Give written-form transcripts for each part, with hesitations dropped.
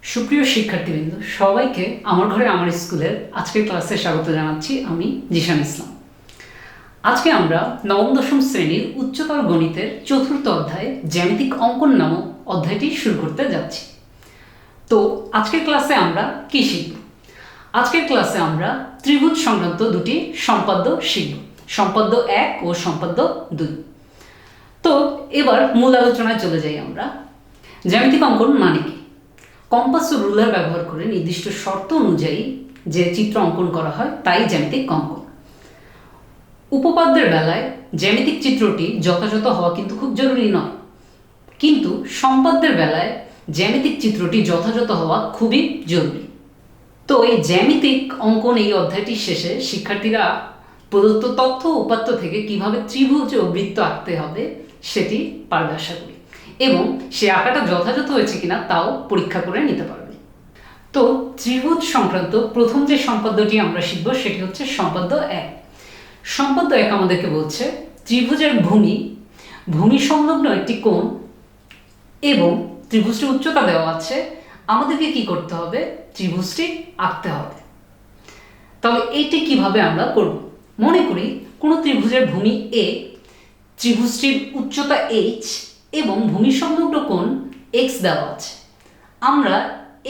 সুপ্রিয় শিক্ষার্থীবৃন্দ, সবাইকে আমার ঘরে আমার স্কুলের আজকের ক্লাসে স্বাগত জানাচ্ছি। আমি জিশান ইসলাম। আজকে আমরা নবম দশম শ্রেণীর উচ্চতর গণিতের চতুর্থ অধ্যায় জ্যামিতিক অঙ্কন নামক অধ্যায়টি শুরু করতে যাচ্ছি। তো আজকের ক্লাসে আমরা কি শিখব? আজকের ক্লাসে আমরা ত্রিভুজ সংক্রান্ত দুটি সম্পাদ্য শিখব, সম্পাদ্য 1 ও সম্পাদ্য 2। তো এবার মূল আলোচনায় চলে যাই আমরা। জ্যামিতিক অঙ্কন মানে কি? কম্পাস ও রুলার ব্যবহার করে নির্দিষ্ট শর্ত অনুযায়ী যে চিত্র অঙ্কন করা হয় তাই জ্যামিতিক অঙ্কন। উপপাদ্যের বেলায় জ্যামিতিক চিত্রটি যথাযথ হওয়া কিন্তু খুব জরুরি নয়, কিন্তু সম্পাদ্যের বেলায় জ্যামিতিক চিত্রটি যথাযথ হওয়া খুবই জরুরি। তো এই জ্যামিতিক অঙ্কন এই অধ্যায়টির শেষে শিক্ষার্থীরা প্রদত্ত তথ্য উপাত্ত থেকে কিভাবে ত্রিভুজ ও বৃত্ত আঁকতে হবে সেটি পারবে আশা করি, এবং সে আঁকাটা যথাযথ হয়েছে কিনা তাও পরীক্ষা করে নিতে পারবে। তো ত্রিভুজ সংক্রান্ত প্রথম যে সম্পাদ্যটি আমরা শিখব সেটি হচ্ছে সম্পাদ্য 1। সম্পাদ্য 1 আমাদেরকে বলছে ত্রিভুজের ভূমি সংলগ্ন একটি কোণ এবং ত্রিভুজটির উচ্চতা দেওয়া আছে। আমাদেরকে কি করতে হবে? ত্রিভুজটি আঁকতে হবে। তাহলে এইটি কিভাবে আমরা করব? মনে করি কোনো ত্রিভুজের ভূমি এ, ত্রিভুজটির উচ্চতা h এবং ভূমি সংলগ্ন কোণ x দেওয়া আছে। আমরা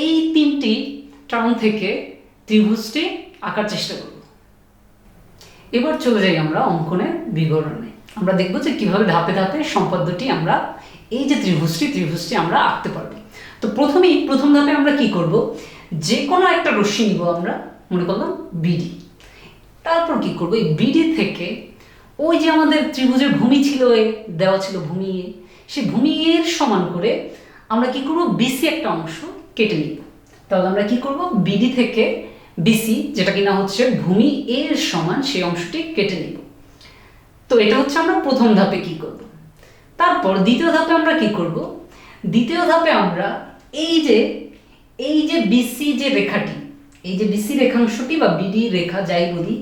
এই তিনটি টার্ম থেকে ত্রিভুজটি আঁকার চেষ্টা করব। এবার চলে যাই আমরা অঙ্কনের বিবরণে। আমরা দেখব যে কিভাবে ধাপে ধাপে সম্পাদ্যটি আমরা এই যে ত্রিভুজটি আমরা আঁকতে পারবো। তো প্রথম ধাপে আমরা কি করব? যে কোনো একটা রশ্মি নিব, আমরা মনে করলাম বিডি। তারপর কি করব? এই বিডি থেকে ওই যে আমাদের ত্রিভুজের ভূমি ছিল এ, দেওয়া ছিল ভূমি এ, সেই ভূমি এর সমান করে আমরা কি করব? বিসি একটা অংশ কেটে নিব। তাহলে আমরা কি করব? বিডি থেকে বিসি, যেটা কিনা হচ্ছে ভূমি এর সমান, সেই অংশটি কেটে নিব। তো এটা হচ্ছে আমরা প্রথম ধাপে কি করব। তারপর দ্বিতীয় ধাপে আমরা কি করব? দ্বিতীয় ধাপে আমরা এই যে বিসি যে রেখাটি, এই যে বিসি রেখাংশটি বা বিডি রেখা যাই বলি,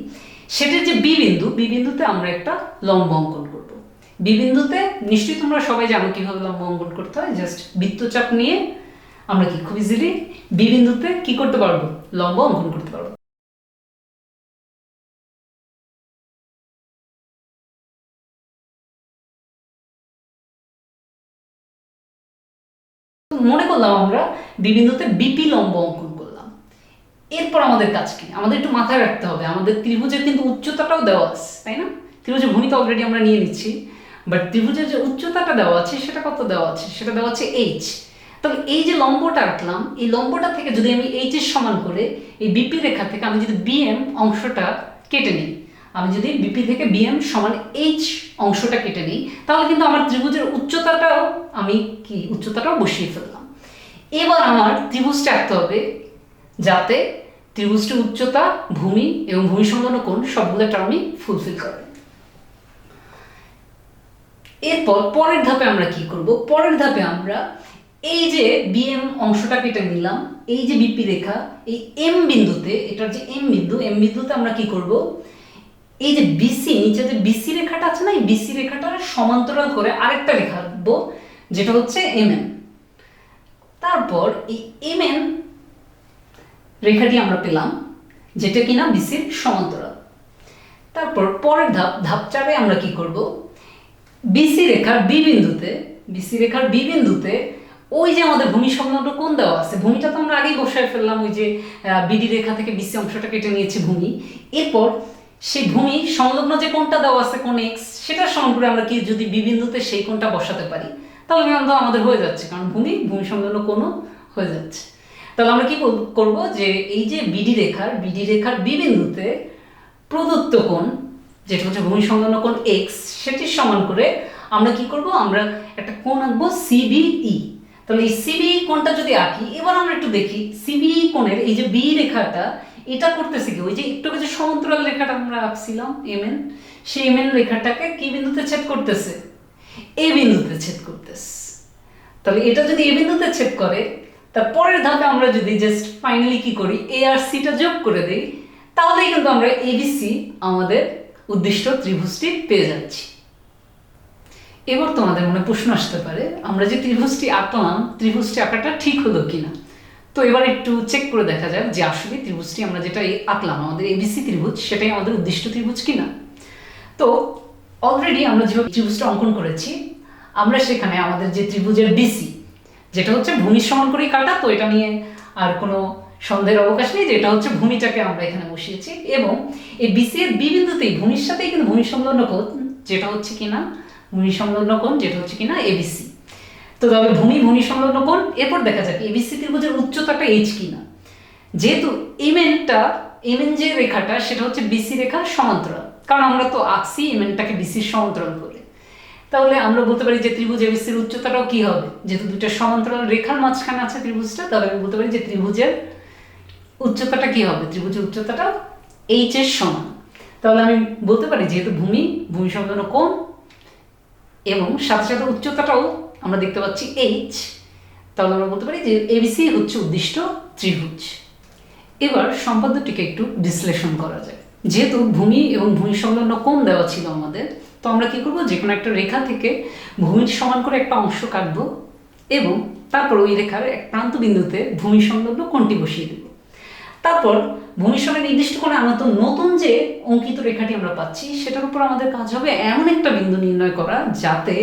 সেটার যে বি বিন্দুতে আমরা একটা লম্ব অঙ্কন করব। বি বিন্দুতে নিশ্চয়ই তোমরা সবাই জানো কিভাবে লম্ব অঙ্কন করতে হয়। জাস্ট বৃত্তচাপ নিয়ে আমরা কি খুব ইজিলি বি বিন্দুতে কি করতে পারবো? লম্ব অঙ্কন করতে পারবো। মনে করলাম আমরা বি বিন্দুতে বিপি লম্ব অঙ্কন করলাম। এরপর আমাদের কাজ কি? আমাদের একটু মাথায় রাখতে হবে আমাদের ত্রিভুজের কিন্তু উচ্চতাটাও দেওয়া আছে, তাই না? ত্রিভুজের ভূমি তো অলরেডি আমরা নিয়ে নিচ্ছি, বাট ত্রিভুজের যে উচ্চতাটা দেওয়া আছে সেটা কত দেওয়া আছে? সেটা দেওয়া আছে h। তবে এই যে লম্বটা রাখলাম, এই লম্বটা থেকে যদি আমি h এর সমান করে এই বিপি রেখা থেকে আমি যদি বিএম অংশটা কেটে নিই, আমি যদি বিপি থেকে বিএম সমান h অংশটা কেটে নিই, তাহলে কিন্তু আমার ত্রিভুজের উচ্চতাটাও বসিয়ে ফেললাম। এবার আমার ত্রিভুজটা আঁকতে হবে যাতে ত্রিভুজটির উচ্চতা, ভূমি এবং ভূমি সংলগ্ন কোণ সবগুলো টার্মই ফুলফিল করে। এরপর পরের ধাপে আমরা কি করব? পরের ধাপে আমরা এই যে বিএম অংশটা কেটে নিলাম, এই যে বিপি রেখা, এই এম বিন্দুতে, এটার যে এম বিন্দুতে আমরা কি করব? এই যে বিসি, নিচে যে বিসি রেখাটা আছে না, এই বিসি রেখাটার সমান্তরাল করে আরেকটা রেখা আঁকবো, যেটা হচ্ছে এমএন। তারপর এই এমএন রেখাটি আমরা পেলাম, যেটা কিনা বিসির সমান্তরাল। তারপর পরের ধাপ 4-এ আমরা কি করব? বিসি রেখার বি বিন্দুতে ওই যে আমাদের ভূমি সংলগ্ন কোণ দেওয়া আছে, ভূমিটা তো আমরা আগেই বসায় ফেললাম, ওই যে বিডি রেখা থেকে বিসি অংশটা কেটে নিয়েছি ভূমি। এরপর সেই ভূমি সংলগ্ন যে কোণটা দেওয়া আছে, কোণ এক্স, সেটা সমান করে আমরা কি যদি বি বিন্দুতে সেই কোণটা বসাতে পারি, তাহলে কিন্তু আমাদের হয়ে যাচ্ছে, কারণ ভূমি সংলগ্ন কোণও হয়ে যাচ্ছে। তাহলে আমরা কি করব? যে এই যে বিডি রেখার বি বিন্দুতে প্রদত্ত কোণ, যেটা হচ্ছে ভূমি সংলগ্ন কোণ এক্স, সেটির সমান করে আমরা কি করব? আমরা একটা কোণ আঁকবো সিবিই। তাহলে এই সিবিই কোণটা যদি আঁকি, এবার আমরা একটু দেখি সিবিই কোণের এই যে বি রেখাটা, এটা করতেছে কি? ওই যে একটু যে সমান্তরাল রেখাটা আমরা আঁকছিলাম এমএন, সেই এমএন রেখাটাকে কি বিন্দুতে ছেদ করতেছে? এ বিন্দুতে ছেদ করতেছে। তাহলে এটা যদি এ বিন্দুতে ছেদ করে, তার পরের ধাপে আমরা যদি জাস্ট ফাইনালি কি করি? এ আর সিটা যোগ করে দেই, তাহলেই কিন্তু আমরা এবিসি আমাদের উদ্দিষ্ট ত্রিভুজটি পেয়ে যাচ্ছি। এবার তোমাদের মনে প্রশ্ন আসতে পারে, আমরা যে ত্রিভুজটি আঁকলাম, ত্রিভুজটি আঁকাটা ঠিক হলো কিনা? তো এবার একটু চেক করে দেখা যাক যে আসলে ত্রিভুজটি আমরা যেটা আঁকলাম আমাদের এবিসি ত্রিভুজ সেটাই আমাদের উদ্দিষ্ট ত্রিভুজ কিনা। তো অলরেডি আমরা যেভাবে ত্রিভুজটা অঙ্কন করেছি, আমরা সেখানে আমাদের যে ত্রিভুজের বিসি যেটা হচ্ছে ভূমির সমান করেই কাটা, তো এটা নিয়ে আর কোনো সন্দেহের অবকাশ নেই যে এটা হচ্ছে ভূমিটাকে আমরা এখানে বসিয়েছি, এবং এই বিসি এর বি বিন্দুতেই ভূমির সাথেই কিন্তু ভূমি সংলগ্ন কোণ যেটা হচ্ছে কিনা ভূমি সংলগ্ন কোণ যেটা হচ্ছে কিনা এবিসি। তো তবে ভূমি সংলগ্ন কোণ, এরপর দেখা যাক এবিসি ত্রিভুজের উচ্চতাটা এইচ কিনা। যেহেতু এমএন যে রেখাটা সেটা হচ্ছে বিসি রেখার সমান্তরাল, কারণ আমরা তো আঁকছি এমএনটাকে বিসির সমান্তরাল করে, তাহলে আমরা বলতে পারি যে ত্রিভুজ এবিসির উচ্চতাটাও কি হবে, যেহেতু দুটো সমান্তরাল রেখার মাঝখানে আছে ত্রিভুজটা, তাহলে আমি বলতে পারি যে ত্রিভুজের উচ্চতাটা কি হবে, ত্রিভুজের উচ্চতাটা এইচ এর সমান। তাহলে আমি বলতে পারি যেহেতু ভূমি সংলগ্ন কোণ এবং সাথে সাথে উচ্চতাটাও আমরা দেখতে পাচ্ছি এইচ, তাহলে আমরা বলতে পারি যে এবিসি হচ্ছে উদ্দিষ্ট ত্রিভুজ। এবার সম্পাদ্যটিকে একটু বিশ্লেষণ করা যায়। যেহেতু ভূমি এবং ভূমি সংলগ্ন কোণ দেওয়া ছিল আমাদের, তো আমরা কি করব, যে কোনো একটা রেখা থেকে ভূমির সমান করে একটা অংশ কাটবো এবং তারপর ওই রেখার এক প্রান্ত বিন্দুতে ভূমি সংলগ্ন কোণটি বসিয়ে দেব। তারপর ভূমির সঙ্গে নির্দিষ্ট করে আমরা তো নতুন যে অঙ্কিত রেখাটি আমরা পাচ্ছি সেটার উপর আমাদের কাজ হবে এমন একটা বিন্দু নির্ণয় করা যাতে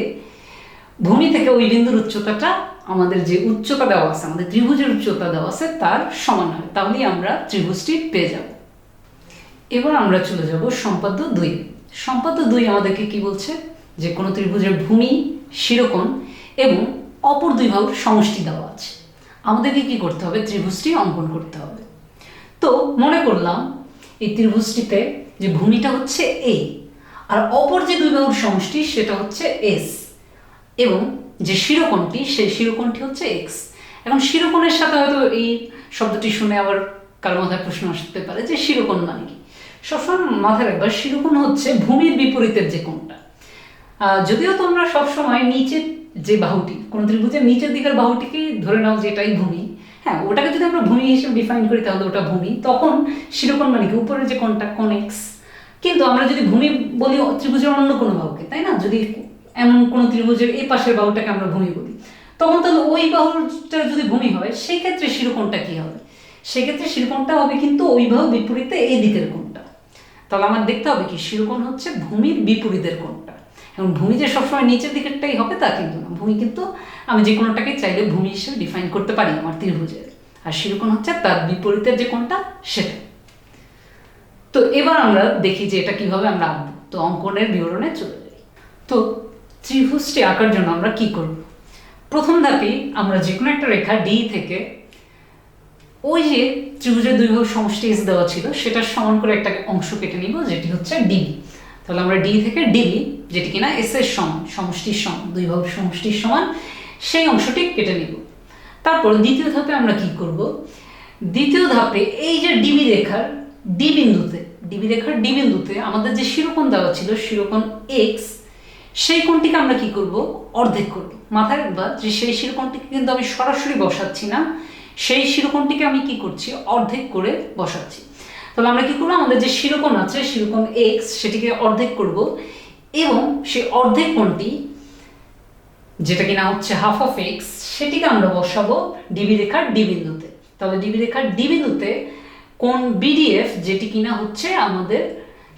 ভূমি থেকে ওই বিন্দুর উচ্চতাটা আমাদের যে উচ্চতা দেওয়া আছে, আমাদের ত্রিভুজের উচ্চতা দেওয়া আছে তার সমান হয়, তাহলেই আমরা ত্রিভুজটি পেয়ে যাব। এবার আমরা চলে যাব সম্পাদ্য 2। সম্পাদ্য 2 আমাদেরকে কি বলছে, যে কোনো ত্রিভুজের ভূমি, শিরোকোণ এবং অপর দুই বাহুর সমষ্টি দেওয়া আছে, আমাদেরকে কি করতে হবে, ত্রিভুজটি অঙ্কন করতে হবে। তো মনে করলাম এই ত্রিভুজটিতে যে ভূমিটা হচ্ছে এ আর অপর যে দুই বাহুর সমষ্টি সেটা হচ্ছে এস, এবং যে শিরোকোণটি সেই শিরোকোণটি হচ্ছে এক্স। এখন শিরোকোণের সাথে হয়তো এই শব্দটি শুনে আবার কারো মাথায় প্রশ্ন আসতে পারে যে শিরোকোণ মানে কি। সবসময় মাথায় রাখবা শিরোকোণ হচ্ছে ভূমির বিপরীতের যে কোণটা। যদিও তোমরা সবসময় নিচের যে বাহুটি, কোন ত্রিভুজের নিচের দিকের বাহুটিকেই ধরে নাও যে এটাই ভূমি, হ্যাঁ ওটাকে যদি আমরা ভূমি হিসেবে ডিফাইন করি তাহলে ওটা ভূমি, তখন শিরোকোণ মানে কি উপরের যে কোণটা কোণ এক্স। কিন্তু আমরা যদি ভূমি বলি ত্রিভুজের অন্য কোনো বাহুকে, তাই না, যদি এমন কোন ত্রিভুজের এই পাশের বাহুটাকে আমরা ভূমি বলি, তখন তাহলে ওই বাহুটা যদি ভূমি হয় সেই ক্ষেত্রে শিরোকোণটা কি হবে, সেক্ষেত্রে শিরোকোণটা হবে কিন্তু ওই বাহু বিপরীতে এই দিকের কোণটা। তাহলে আমার দেখতে হবে কি শিরোকোণ হচ্ছে ভূমির বিপরীতের কোণটা, এবং ভূমি যে সবসময় নিচের দিকেরটাই হবে তা কিন্তু না। ভূমি কিন্তু আমি যে কোনোটাকে চাইলে ভূমি হিসেবে ডিফাইন করতে পারি আমার ত্রিভুজের, আর শিরোকোণ হচ্ছে তার বিপরীতের যে কোণটা সেটা। তো এবার আমরা দেখি যে এটা কিভাবে আমরা আঁকবো। তো অঙ্কনের বিবরণে চলে যাই। তো ত্রিভুজটি আঁকার জন্য আমরা কি করব, প্রথম ধাপে আমরা যে কোনো একটা রেখা ডি থেকে ওই যে ত্রিভুজের দুই বাহুর সমষ্টি এস দেওয়া ছিল সেটার সমান করে একটা অংশ কেটে নিব যেটি হচ্ছে ডিবি। তাহলে আমরা ডি থেকে ডিবি, যেটি কিনা এস এর সমান, সমষ্টির সমান, দুই বাহুর সমষ্টির সমান, সেই অংশটি কেটে নিব। তারপর দ্বিতীয় ধাপে আমরা কি করব, দ্বিতীয় ধাপে এই যে ডিবি রেখার ডি বিন্দুতে আমাদের যে শিরোকোণ দেওয়া ছিল শিরোকোণ এক্স, সেই কোণটিকে আমরা কি করব, অর্ধেক করব। মাথায় রাখবা যে সেই শিরোকোণটিকে কিন্তু আমি সরাসরি বসাচ্ছি না, সেই শিরোকোণটিকে আমি কি করছি, অর্ধেক করে বসাচ্ছি। তাহলে আমরা কি করবো, আমাদের যে শিরোকোণ আছে শিরোকোণ এক্স সেটিকে অর্ধেক করব, এবং সেই অর্ধেক কোণটি যেটা কিনা হচ্ছে হাফ অফ এক্স সেটিকে আমরা বসাবো ডিবি রেখার ডি বিন্দুতে। তাহলে ডিবি রেখার ডি বিন্দুতে কোণ বিডিএফ যেটি কিনা হচ্ছে আমাদের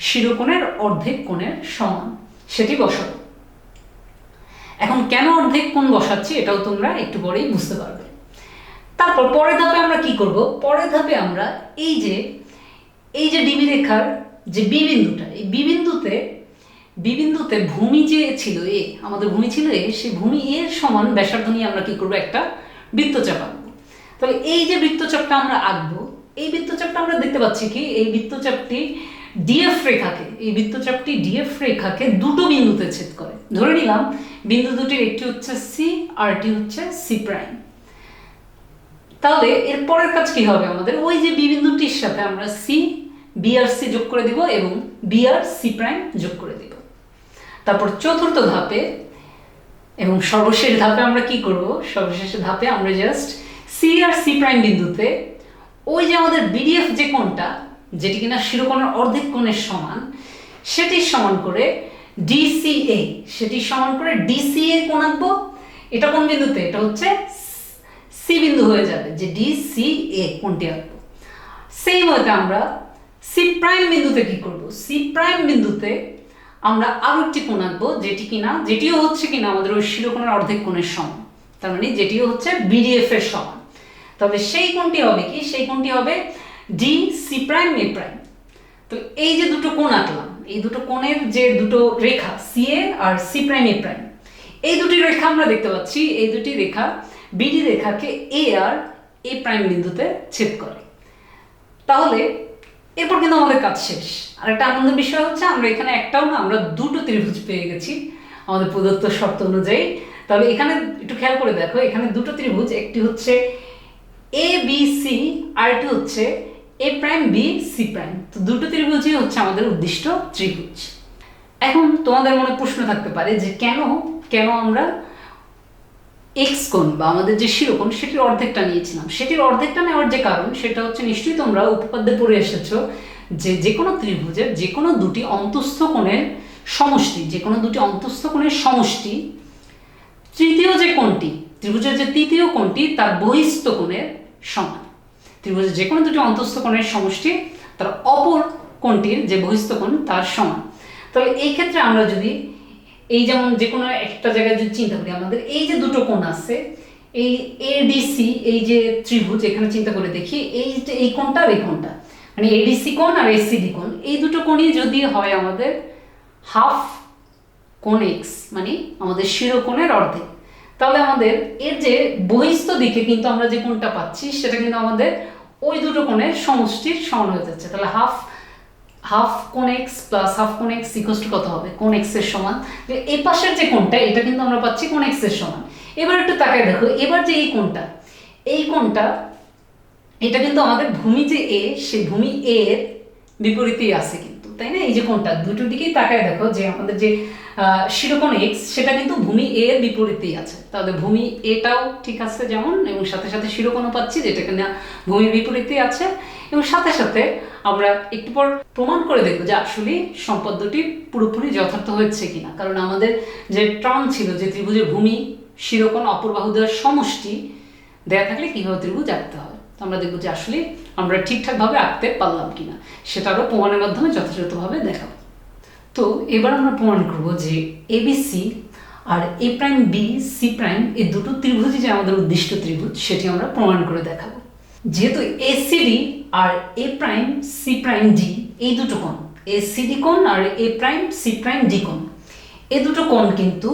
শিরোকোণের অর্ধেক কোণের সমান, সেটি বসাবো। এখন কেন অর্ধেক কোণ বসাচ্ছি এটাও তোমরা একটু পরেই বুঝতে পারবে। তারপর পরের ধাপে আমরা কি করব, পরের ধাপে আমরা এই যে ডিবি রেখার যে বি বিন্দুটা, এই বি বিন্দুতে ভূমি যে ছিল এ, আমাদের ভূমি ছিল এ, সেই ভূমি এর সমান ব্যাসার্ধ নিয়ে আমরা কি করব, একটা বৃত্তচাপ আঁকবো। তাহলে এই যে বৃত্তচাপটা আমরা আঁকবো, এই বৃত্তচাপটা আমরা দেখতে পাচ্ছি কি এই বৃত্তচাপটি ডিএফ রেখাকে দুটো বিন্দুতে ছেদ করে। ধরে নিলাম বিন্দু দুটির একটি হচ্ছে সি আর একটি হচ্ছে সি প্রাইম। তাহলে এর পরের কাজ কি হবে, আমাদের ওই যে বি বিন্দুটির সাথে আমরা সি বি আর সি যোগ করে দিব এবং বি আর সি প্রাইম যোগ করে দিব। তারপর চতুর্থ ধাপে এবং সর্বশেষ ধাপে আমরা কি করব, সর্বশেষ ধাপে আমরা জাস্ট সি আর সি প্রাইম বিন্দুতে ওই যে আমাদের বিডিএফ যে কোণটা যেটি কিনা শিরোকোণের অর্ধেক কোণের সমান, সেটির সমান করে ডিসিএ কোণ আঁকবো। এটা কোন বিন্দুতে, এটা হচ্ছে সি বিন্দু হয়ে যাবে, যে ডি সি এ কোণটি আঁকবো। সেই মতে আমরা সি প্রাইম বিন্দুতে কি করব, সি প্রাইম বিন্দুতে আমরা আরো একটি কোণ আঁকবো, যেটিও হচ্ছে কিনা আমাদের ওই শিরোকোণের অর্ধেক কোণের সমান, তার মানে যেটিও হচ্ছে বিডিএফ এর সমান। তবে সেই কোণটি হবে কি, সেই কোণটি হবে ডি সি প্রাইম এ প্রাইম। তো এই যে দুটো কোণ আঁকলাম, এই দুটো কোণের যে দুটো রেখা সি এ আর সি প্রাইম এ প্রাইম, এই দুটি রেখা আমরা দেখতে পাচ্ছি, এই দুটি রেখা বিডি রেখাকে এ আর এ প্রাইম বিন্দুতে ছেদ করে। তাহলে এরপর কিন্তু আমাদের কাজ শেষ। আর একটা আনন্দের বিষয় হচ্ছে আমরা এখানে একটাও না, আমরা দুটো ত্রিভুজ পেয়ে গেছি আমাদের প্রদত্ত শর্ত অনুযায়ী। তবে এখানে একটু খেয়াল করে দেখো, এখানে দুটো ত্রিভুজ, একটি হচ্ছে এ বি সি আর একটি হচ্ছে এ প্রাইম বি সি প্রাইম। তো দুটো ত্রিভুজই হচ্ছে আমাদের উদ্দিষ্ট ত্রিভুজ। এখন তোমাদের মনে প্রশ্ন থাকতে পারে যে কেন আমরা এক্স কোণ বা আমাদের যে শিরোকোণ সেটির অর্ধেকটা নিয়েছিলাম। সেটির অর্ধেকটা নেওয়ার যে কারণ সেটা হচ্ছে, নিশ্চয়ই তোমরা উপপাদ্যে পড়ে এসেছো যে কোনো ত্রিভুজের যে কোনো দুটি অন্তঃস্থ কোণের সমষ্টি, যে কোনো দুটি অন্তঃস্থ কোণের সমষ্টি তৃতীয় যে কোণটি, ত্রিভুজের যে তৃতীয় কোণটি তার বহিস্থ কোণের সমান। ত্রিভুজের যে কোনো দুটি অন্তঃস্থ কোণের সমষ্টি তার অপর কোণটির যে বহিস্থ কোণ তার সমান। তবে এই ক্ষেত্রে আমরা যদি এই যেমন যে কোনো একটা জায়গায় যদি চিন্তা করি, আমাদের এই যে দুটো কোণ আছে, এই এডিসি, এই যে ত্রিভুজ, এখানে চিন্তা করে দেখি এই কোণটা আর এই কোণটা, মানে এডিসি কোণ আর এসিডি কোণ, এই দুটো কোণই যদি হয় আমাদের হাফ কোণ এক্স, মানে আমাদের শিরোকোণের অর্ধেক, তাহলে আমাদের এর যে বহিস্থ দিকে কিন্তু আমরা যে কোণটা পাচ্ছি সেটা কিন্তু আমাদের ওই দুটো কোণের সমষ্টির সমান হয়ে যাচ্ছে। তাহলে হাফ কোণ এক্স প্লাস হাফ কোণ এক্স ইকুয়ালস টু কত হবে, কোণ এক্স এর সমান। এই পাশের যে কোণটা এটা কিন্তু আমরা পাচ্ছি কোণ এক্স এর সমান। এবার একটু তাকায় দেখো, এবার যে এই কোণটা এটা কিন্তু আমাদের ভূমি যে এ, সেই ভূমি এ এর বিপরীতেই আছে কিন্তু, তাই না? এই যে কোণটা, দুটো দিকেই তাকায় দেখো যে আমাদের যে শিরোকোণ এক্স সেটা কিন্তু ভূমি এ এর বিপরীতেই আছে। তাহলে ভূমি এটাও ঠিক আছে যেমন, এবং সাথে সাথে শিরোকোণও পাচ্ছি যেটা কিনা ভূমির বিপরীতেই আছে। এবং সাথে সাথে আমরা একটু পর প্রমাণ করে দেখবো যে আসলে সম্পদ্যটি পুরোপুরি যথার্থ হয়েছে কিনা। কারণ আমাদের যে টার্ম ছিল যে ত্রিভুজের ভূমি শিরোকোণ অপর বাহু দেওয়ার সমষ্টি দেয়া থাকলে কিভাবে ত্রিভুজ আঁকতে হয়, তো আমরা দেখবো যে আসলে আমরা ঠিকঠাকভাবে আঁকতে পারলাম কিনা, সেটারও প্রমাণের মাধ্যমে যথাযথভাবে দেখাবো। তো এবার আমরা প্রমাণ করবো যে এবিসি আর এ প্রাইম বি সি প্রাইম এই দুটো ত্রিভুজই যে আমাদের উদ্দিষ্ট ত্রিভুজ সেটি আমরা প্রমাণ করে দেখাবো। যেহেতু এসিডি আর এ প্রাইম সি প্রাইম ডি এই দুটো কোণ, এসিডি কোণ আর এ প্রাইম সি প্রাইম ডি কোণ, এই দুটো কোণ কিন্তু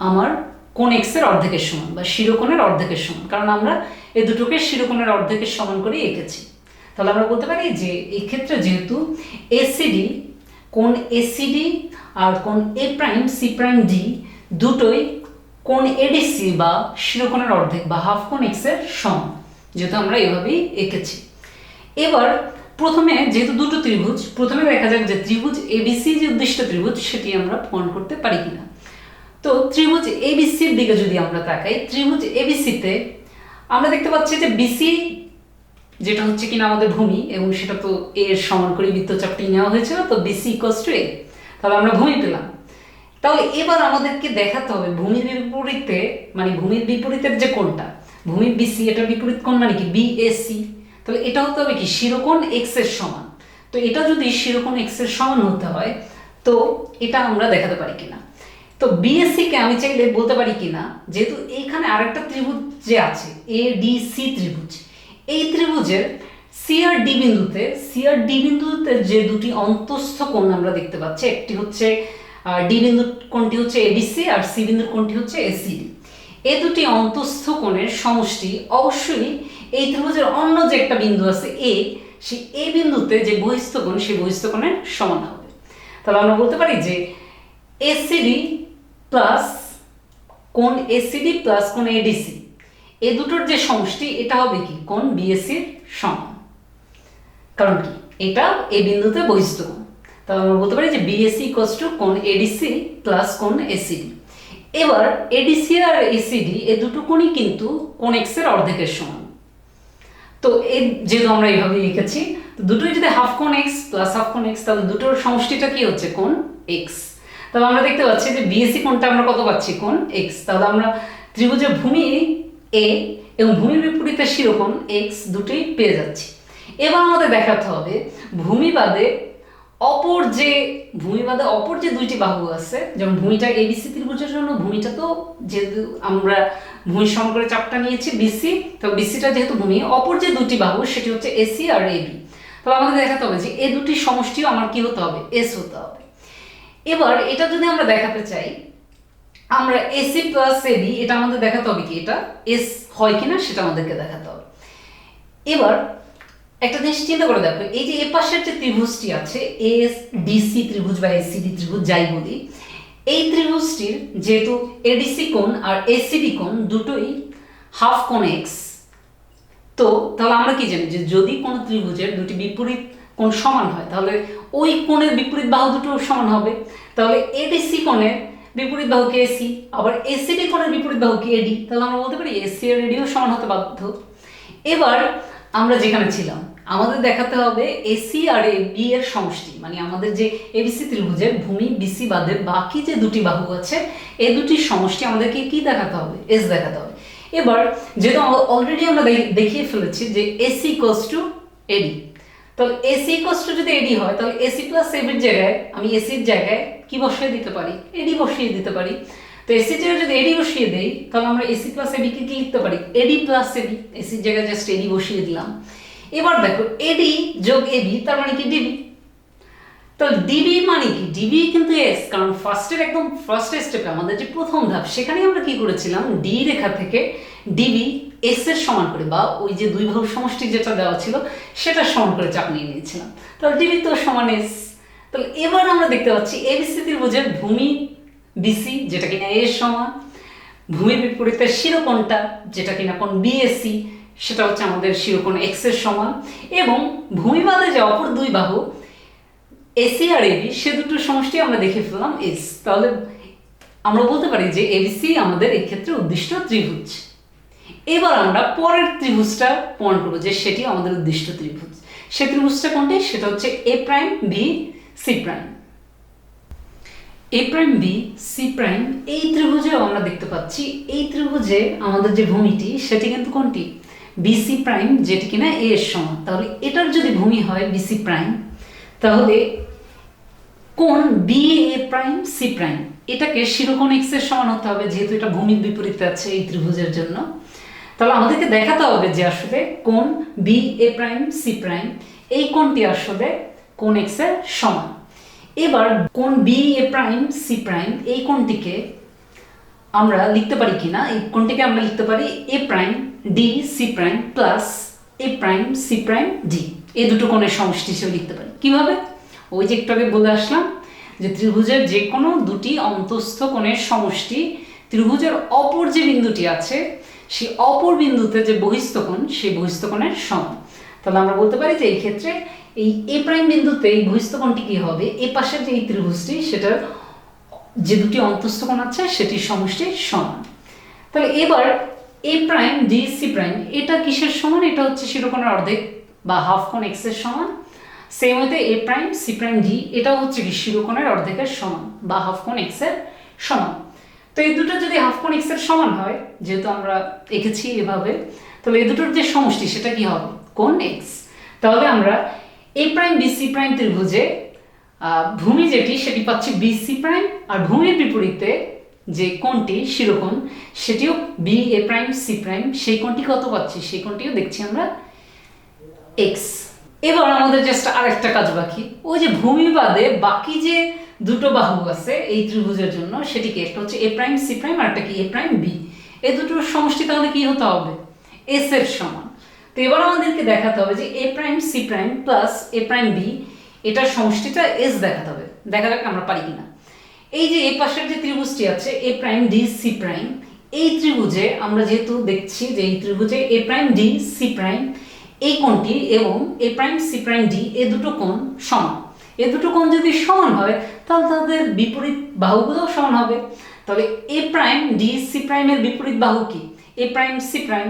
আমার কোণ এক্স এর অর্ধেকের সমান বা শিরোকোণের অর্ধেকের সমান, কারণ আমরা এই দুটোকে শিরোকোণের অর্ধেকের সমান করে এঁকেছি। তাহলে আমরা বলতে পারি যে এই ক্ষেত্রে যেহেতু এসিডি, কোণ এসিডি আর কোণ এ প্রাইম সি প্রাইম ডি দুটোই কোণ এডিসি বা শিরোকোণের অর্ধেক বা হাফ কোণ এক্স এর সমান, যেহেতু আমরা এভাবেই এঁকেছি। এবার প্রথমে যেহেতু দুটো ত্রিভুজ, প্রথমে দেখা যাক যে ত্রিভুজ এবিসি যে উদ্দিষ্ট ত্রিভুজ সেটি আমরা প্রমাণ করতে পারি কিনা। তো ত্রিভুজ এবিসির দিকে যদি আমরা তাকাই, ত্রিভুজ এবিসিতে আমরা দেখতে পাচ্ছি যে বিসি যেটা হচ্ছে কিনা আমাদের ভূমি, এবং সেটা তো এর সমান করে বৃত্তচাপটি নেওয়া হয়েছিল, তো বিসি ইকুয়ালস টু এ, তাহলে আমরা ভূমি পেলাম। তাহলে এবার আমাদেরকে দেখাতে হবে ভূমির বিপরীতে, মানে ভূমির বিপরীতের যে কোণটা ভূমি বিসি, এটা বিপরীত কোণ মানে কি বিএসি, তাহলে এটা হতে হবে কি শিরোকোণ এক্স এর সমান। তো এটা যদি শিরোকোণ এক্স এর সমান হতে হয় তো এটা আমরা দেখাতে পারি কিনা। তো বিএসসি কে আমি চাইলে বলতে পারি কিনা, যেহেতু এইখানে আরেকটা ত্রিভুজ যে আছে এ ডি সি ত্রিভুজ, এই ত্রিভুজের সি আর ডি বিন্দুতে যে দুটি অন্তঃস্থ কোণ আমরা দেখতে পাচ্ছি, একটি হচ্ছে ডি বিন্দুর কোণটি হচ্ছে এডিসি আর সি বিন্দুর কোণটি হচ্ছে এসিডি, এই দুটি অন্তঃস্থ কোণের সমষ্টি অবশ্যই এই ত্রিভুজের অন্য যে একটা বিন্দু আছে এ, সেই এ বিন্দুতে যে বহিস্থ কোণ সেই বহিস্থ কোণের সমান হবে। তাহলে আমরা বলতে পারি যে এসিডি প্লাস কোণ এসিডি প্লাস কোণ এডিসি এই দুটোর যে সমষ্টি এটা হবে কি কোণ বিএসির সমান। কারণ কি এটা এ বিন্দুতে বহিস্থ কোণ, তাহলে আমরা বলতে পারি যে বিএসি ইকুয়ালস টু কোণ এডিসি প্লাস কোণ এসিডি। এবার এডিসি আর এসিডি এই দুটো কোণই কিন্তু কোণ এক্স এর অর্ধেকের সমান। তো এই যেহেতু আমরা এইভাবে লিখেছি, তো দুটোই যদি হাফ কোণ এক্স প্লাস হাফ কোণ এক্স, তাহলে দুটোর সমষ্টিটা কি হচ্ছে কোণ এক্স। তাহলে আমরা দেখতে পাচ্ছি যে বিএসি কোণটা আমরা কত পাচ্ছি কোণ এক্স। তাহলে আমরা ত্রিভুজের ভূমি এ এবং ভূমির বিপরীতে শিরোকোণ এক্স দুটোই পেয়ে যাচ্ছি। এবার আমাদের দেখাতে হবে ভূমিবাদে অপর যে দুইটি বাহু আছে, যেমন ভূমিটা এবিসি ত্রিভুজের জন্য ভূমিটা তো যেহেতু আমরা ভূমি সমকরের চাপটা নিয়েছি বিসি, তো বিসিটা যেহেতু ভূমি, অপর যে দুটি বাহু সেটি হচ্ছে এসি আর এবি। তবে আমাদের দেখাতে হবে যে এই দুটি সমষ্টিও আমার কি হতে হবে, এস হতে হবে। এবার এটা যদি আমরা দেখাতে চাই, আমরা এসি প্লাস এবি, এটা আমাদের দেখাতে হবে কি এটা এস হয় কিনা সেটা আমাদেরকে দেখাতে হবে। এবার একটা জিনিস চিন্তা করে দেখো, এই যে এ পাশের যে ত্রিভুজটি আছে এস ডিসি ত্রিভুজ বা এসিডি ত্রিভুজ যাই বলি, এই ত্রিভুজটির যেহেতু এডিসি কোণ আর এসিডি কোণ দুটোই হাফ কোণ এক্স, তো তাহলে আমরা কি জানি যে যদি কোনো ত্রিভুজের দুটি বিপরীত কোণ সমান হয় তাহলে ওই কোণের বিপরীত বাহু দুটো সমান হবে। তাহলে এডিসি কোণের বিপরীত বাহু কি এসি, আবার এসিডি কোণের বিপরীত বাহু কি এডি, তাহলে আমরা বলতে পারি এসি আর এডিও সমান হতে বাধ্য। এবার আমরা যেখানে ছিলাম আমাদের দেখাতে হবে এসি আর বি এর সমষ্টি, মানে আমাদের যে এবিসি ত্রিভুজের ভূমি বিসি বাদে বাকি যে দুটি বাহু আছে এই দুটির সমষ্টি আমাদেরকে কি দেখাতে হবে, এস দেখাতে হবে। এবার যেহেতু অলরেডি আমরা দেখিয়ে ফেলেছি যে এসি ইকুয়ালস টু এডি, তাহলে এসি ইকুয়ালস টু যদি এডি হয় তাহলে এসি প্লাস এবির জায়গায় আমি এসির জায়গায় কি বসিয়ে দিতে পারি, এডি বসিয়ে দিতে পারি। তো এসির জায়গায় যদি এডি বসিয়ে দেই তাহলে আমরা এসি প্লাস এবি কে কি লিখতে পারি, এডি প্লাস এবি, এসির জায়গায় জাস্ট এডি বসিয়ে দিলাম। এবার দেখো এডি যোগ এবি তার মানে কি ডিবি, তো ডিবি মানে কি, ডিবি কিন্তু এস, কারণ ফার্স্ট স্টেপে আমাদের যে প্রথম ধাপ সেখানে আমরা কি করেছিলাম ডি রেখা থেকে ডিবি এস এর সমান করে বা ওই যে দুই বাহুর সমষ্টি যেটা দেওয়া ছিল সেটা সমান করে চাপ নিয়ে নিয়েছিলাম, তাহলে ডিবি তো সমান এস। তাহলে এবার আমরা দেখতে পাচ্ছি এবিসি ত্রিভুজের ভূমি বিসি যেটা কিনা এর সমান, ভূমির বিপরীতে শিরোকোণটা যেটা কিনা কোণ বিএসি সেটা হচ্ছে আমাদের শিরোকোণ এক্স এর সমান, এবং ভূমিবাদে যে অপর দুই বাহু এসি আর এবি সে দুটোর সমষ্টি আমরা দেখে ফেললাম এস। তাহলে আমরা বলতে পারি যে এবিসি আমাদের এই ক্ষেত্রে উদ্দিষ্ট ত্রিভুজ। এবার আমরা পরের ত্রিভুজটা প্রমাণ করবো যে সেটি আমাদের উদ্দিষ্ট ত্রিভুজ। সে ত্রিভুজটা কোনটি, সেটা হচ্ছে এ প্রাইম বি সি প্রাইম। এ প্রাইম বি সি প্রাইম এই ত্রিভুজেও আমরা দেখতে পাচ্ছি এই ত্রিভুজে আমাদের যে ভূমিটি সেটি কিন্তু কোনটি, বিসি প্রাইম, যেটি কিনা এ এর সমান। তাহলে এটার যদি ভূমি হয় বিসি প্রাইম তাহলে কোণ B A prime C prime এটাকে শিরোকোণ এক্স এর সমান হতে হবে, যেহেতু এটা ভূমির বিপরীতে আছে এই ত্রিভুজের জন্য। তাহলে আমাদেরকে দেখাতে হবে যে আসলে কোণ B A prime C prime এই কোণটি আসলে কোণ এক্স এর সমান। এবার কোণ B A prime C prime এই কোণটিকে আমরা লিখতে পারি কিনা, এই কোণটিকে আমরা লিখতে পারি A prime D C prime plus A prime C prime D, এই দুটো কোণের সমষ্টি হিসেবে লিখতে পারি। কিভাবে, ওই যে একটু আগে বলে আসলাম যে ত্রিভুজের যে কোনো দুটি অন্তঃস্থ কোণের সমষ্টি ত্রিভুজের অপর যে বিন্দুটি আছে সেই অপর বিন্দুতে যে বহিস্থ কোণ সেই বহিস্থ কোণের সমান। তাহলে আমরা বলতে পারি যে এই ক্ষেত্রে এই এ প্রাইম বিন্দুতে এই বহিস্থ কোণটি কি হবে, এ পাশের যে এই ত্রিভুজটি সেটার যে দুটি অন্তঃস্থ কোণ আছে সেটির সমষ্টির সমান। তাহলে এবার এ প্রাইম ডি সি প্রাইম এটা কিসের সমান, এটা হচ্ছে শিরোকোণের অর্ধেক বা হাফ কোণ এক্স এর সমান। সেম ওয়েতে এ প্রাইম সি প্রাইম ডি এটাও হচ্ছে কি শিরোকোণের অর্ধেকের সমান বা হাফ কোণ এক্স এর সমান। তো এই দুটো যদি হাফ কোণ এক্স এর সমান হয়, যেহেতু আমরা এঁকেছি এভাবে, তাহলে এই দুটোর যে সমষ্টি সেটা কি হবে, কোণ এক্স। তাহলে আমরা এ প্রাইম বি সি প্রাইম ত্রিভুজে ভূমি যেটি সেটি পাচ্ছি বি সি প্রাইম, আর ভূমির বিপরীতে যে কোণটি শিরোকোণ সেটিও B A prime C prime, সেই কোণটি কত পাচ্ছি, সেই কোণটিও দেখছি আমরা এক্স। এবার আমাদের জাস্ট আরেকটা কাজ বাকি, ওই যে ভূমিবাদে বাকি যে দুটো বাহু আছে এই ত্রিভুজের জন্য সেটিকে, একটা হচ্ছে এ প্রাইম সি প্রাইম আর একটা কি এ প্রাইম বি, এই দুটোর সমষ্টি তাহলে কি হতে হবে, এস এর সমান। তো এবার আমাদেরকে দেখাতে হবে যে এ prime C prime plus A prime B এটার সমষ্টিটা এস দেখাতে হবে। দেখা যাক আমরা পারি কিনা। এই যে এ পাশের যে ত্রিভুজটি আছে A prime D C prime, এই ত্রিভুজে আমরা যেহেতু দেখছি যে এই ত্রিভুজে A prime D C prime এই কোণটি এবং A prime C prime D এ দুটো কোণ সমান। এ দুটো কোণ যদি সমান হয় তাহলে তাদের বিপরীত বাহুগুলোও সমান হবে। তাহলে এ প্রাইম ডি সি প্রাইমের বিপরীত বাহু কি, এ প্রাইম সি প্রাইম।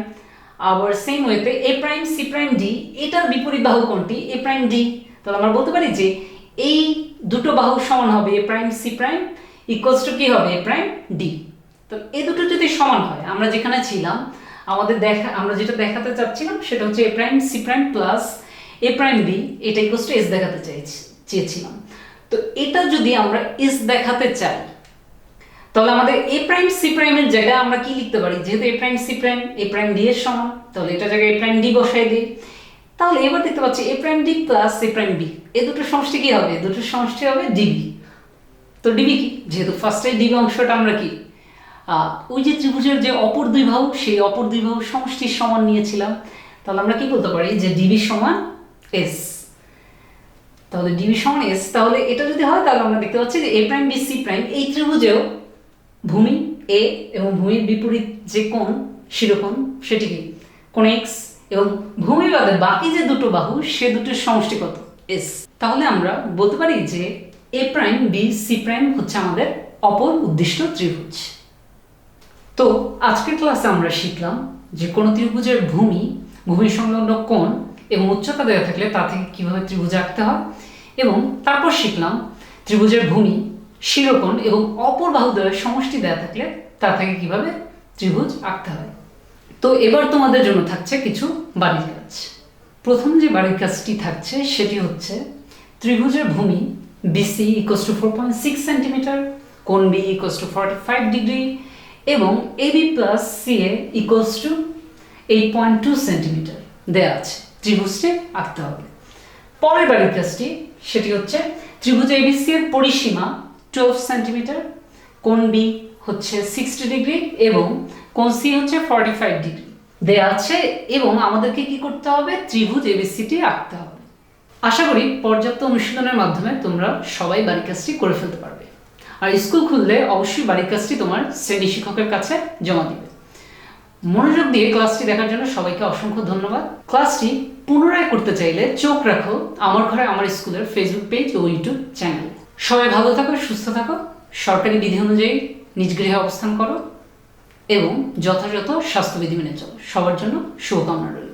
আবার সেম ওয়েতে এ প্রাইম সি প্রাইম ডি এটার বিপরীত বাহু কোণটি, এ প্রাইম ডি। তাহলে আমরা বলতে পারি যে এই দুটো বাহু সমান হবে A prime C prime equals to কি হবে, এ প্রাইম ডি। তো এই দুটো যদি সমান হয়, আমরা যেখানে ছিলাম আমরা যেটা দেখাতে চাচ্ছিলাম সেটা হচ্ছে এ prime C prime plus A prime B, এটা ইকুয়ালস টু এস দেখাতে চেয়েছিলাম। তো এটা যদি আমরা এস দেখাতে চাই তাহলে আমাদের এ প্রাইম সি প্রাইমের জায়গায় আমরা কি লিখতে পারি, যেহেতু এ প্রাইম সি প্রাইম এ প্রাইম ডি এর সমান, তাহলে এটা জায়গায় এ প্রাইম ডি বসাই দিই। তাহলে এবার দেখতে পাচ্ছি এ prime D plus A prime B, এই দুটোর সমষ্টি কি হবে? দুটোর সমষ্টি হবে ডিবি। তো ডিবি কি, যেহেতু ফার্স্টে ডিবি অংশটা আমরা কি ওই যে ত্রিভুজের যে অপর দুই বাহু, সেই অপর দুই বাহু সমষ্টির সমান নিয়েছিলাম, তাহলে আমরা কি বলতে পারি যে ডিবি সমান এস। তাহলে ডিবি সমান এস, তাহলে এটা যদি হয় তাহলে আমরা দেখতে পাচ্ছি যে এ প্রাইম বি সি প্রাইম এই ত্রিভুজেও ভূমি এ এবং ভূমির বিপরীত যে কোণ শিরোকোণ সেটি কি কোণ এক্স, এবং ভূমি বাদে বাকি যে দুটো বাহু সে দুটোর সমষ্টি কত? এস। তাহলে আমরা বলতে পারি যে এ প্রাইম বি সি প্রাইম হচ্ছে আমাদের অপর উদ্দিষ্ট ত্রিভুজ। তো আজকের ক্লাসে আমরা শিখলাম যে কোনো ত্রিভুজের ভূমি সংলগ্ন কোণ এবং উচ্চতা দেওয়া থাকলে তা থেকে কীভাবে ত্রিভুজ আঁকতে হয়, এবং তারপর শিখলাম ত্রিভুজের ভূমি শিরোকোণ এবং অপর বাহুদ্বয়ের সমষ্টি দেওয়া থাকলে তা থেকে কীভাবে ত্রিভুজ আঁকতে হয়। তো এবার তোমাদের জন্য থাকছে কিছু বাড়ির কাজ। প্রথম যে বাড়ির কাজটি থাকছে সেটি হচ্ছে ত্রিভুজের ভূমি BC ইকুয়ালস টু 4.6 সেন্টিমিটার, কোণ B ইকুয়ালস টু 45 ডিগ্রি এবং AB plus CA equals to 8.2 centimetre দেওয়া আছে। ত্রিভুজটি আঁকতে হবে। পরের বাড়ির কাজটি সেটি হচ্ছে ত্রিভুজ ABC এর পরিসীমা 12 সেন্টিমিটার, কোণ B হচ্ছে 60 ডিগ্রি এবং কোণ C হচ্ছে 45 ডিগ্রি দেওয়া আছে, এবং আমাদেরকে কি করতে হবে? ত্রিভুজ ABCটি আঁকতে হবে। আশা করি পর্যাপ্ত অনুশীলনের মাধ্যমে তোমরা সবাই বাড়ির কাজটি করে ফেলতে পারবে। আর স্কুল খুললে অবশ্যই বাড়ির কাজটি তোমার শ্রেণী শিক্ষকের কাছে জমা দিবে। মনোযোগ দিয়ে ক্লাসটি দেখার জন্য সবাইকে অসংখ্য ধন্যবাদ। ক্লাসটি পুনরায় করতে চাইলে চোখ রাখো আমার ঘরে আমার স্কুলের ফেসবুক পেজ ও ইউটিউব চ্যানেলে। সবাই ভালো থাকো, সুস্থ থাকো, সরকারি বিধি অনুযায়ী নিজ গৃহে অবস্থান করো এবং যথাযথ স্বাস্থ্যবিধি মেনে চলো। সবার জন্য শুভকামনা রইল।